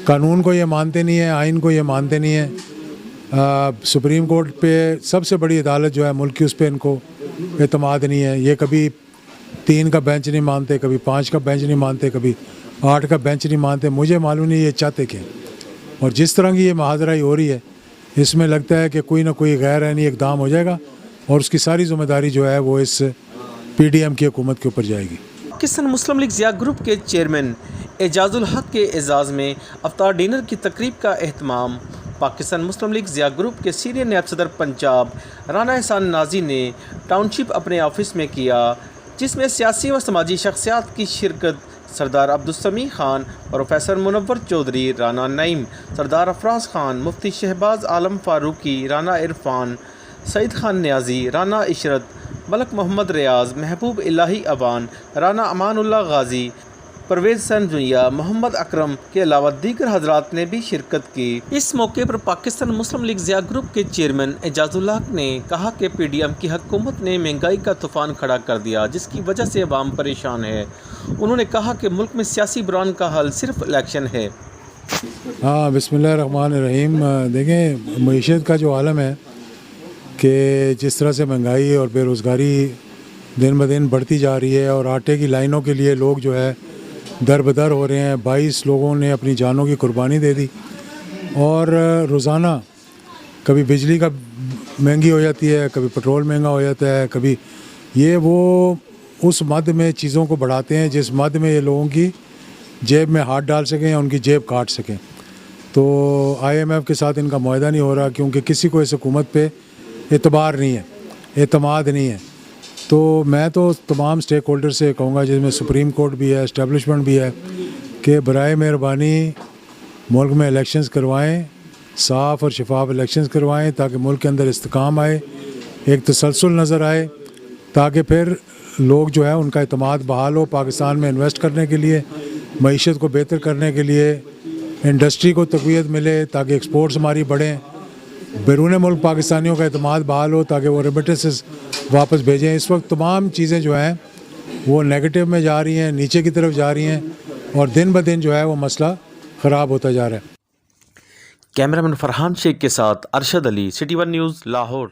कानून को ये मानते नहीं है, आइन को ये मानते नहीं है। सुप्रीम कोर्ट पे सबसे बड़ी अदालत जो है मुल्क की, उस पर इनको एतमाद नहीं है। ये कभी 3 का बेंच नहीं मानते, कभी 5 का बेंच नहीं मानते, कभी 8 का बेंच नहीं मानते। मुझे मालूम नहीं ये चाहते क्या। और जिस तरह की ये महाजराई हो रही है, इसमें लगता है कि कोई ना कोई गैर आइनी इक़दाम हो जाएगा और उसकी सारी ज़िम्मेदारी जो है वो इस PDM की हुकूमत के ऊपर जाएगी। पाकिस्तान मुस्लिम लीग ज़िया ग्रुप के चेयरमैन एजाजुल हक के एजाज़ में अफ्तार डिनर की तकरीब का एहतमाम पाकिस्तान मुस्लिम लीग ज़िया ग्रुप के सीनियर नायब सदर पंजाब राना एहसान नाजी ने टाउनशिप अपने ऑफिस में किया, जिसमें सियासी व समाजी शख्सियात की शिरकत सरदार अब्दुलसमी खान, प्रोफेसर मुनव्वर चौधरी, राना नईम, सरदार अफराज खान, मुफ्ती शहबाज आलम फारूकी, राना इरफान, सईद खान न्याजी, राना इशरत, मलक मोहम्मद रियाज, महबूब इलाही अबान, राना अमानुल्लाह गाजी, परवेज़ संजुया, मोहम्मद अकरम के अलावा दीगर हजरात ने भी शिरकत की। इस मौके पर पाकिस्तान मुस्लिम लीग ज़िया ग्रुप के चेयरमैन एजाजुल हक ने कहा कि PDM की हुकूमत ने महंगाई का तूफ़ान खड़ा कर दिया, जिसकी वजह से अवाम परेशान है। उन्होंने कहा कि मुल्क में सियासी बुरान का हल सिर्फ इलेक्शन है। हाँ, बिस्मिल्लाहिर्रहमानिर्रहीम। देखें, मईशत का जो आलम है कि जिस तरह से महंगाई और बेरोज़गारी दिन ब दिन बढ़ती जा रही है और आटे की लाइनों के लिए लोग जो है दर बदर हो रहे हैं। 22 लोगों ने अपनी जानों की कुर्बानी दे दी और रोज़ाना कभी बिजली का महंगी हो जाती है, कभी पेट्रोल महंगा हो जाता है, कभी ये वो उस मद में चीज़ों को बढ़ाते हैं जिस मद में ये लोगों की जेब में हाथ डाल सकें या उनकी जेब काट सकें। तो IMF के साथ इनका मुआहदा नहीं हो रहा क्योंकि किसी को इस हुकूमत पे एतबार नहीं है, एतमाद नहीं है। तो मैं तो तमाम स्टेक होल्डर से कहूँगा, जिसमें सुप्रीम कोर्ट भी है, इस्टेब्लिशमेंट भी है, कि बराए मेहरबानी मुल्क में इलेक्शंस करवाएं, साफ़ और शफाफ इलेक्शंस करवाएं ताकि मुल्क के अंदर इस्तेकाम आए, एक तसलसल नज़र आए, ताकि फिर लोग जो है उनका एतमाद बहाल हो पाकिस्तान में इन्वेस्ट करने के लिए, मईशत को बेहतर करने के लिए, इंडस्ट्री को तक़वियत मिले ताकि एक्सपोर्ट्स हमारी बढ़ें, बैरून मुल्क पाकिस्तानियों का एतमाद बहाल हो ताकि वो रेमिटेंसेस वापस भेजें। इस वक्त तमाम चीज़ें जो हैं वो नेगेटिव में जा रही हैं, नीचे की तरफ जा रही हैं और दिन ब दिन जो है वो मसला ख़राब होता जा रहा है। कैमरामैन फरहान शेख के साथ अरशद अली, सिटी 1 न्यूज़, लाहौर।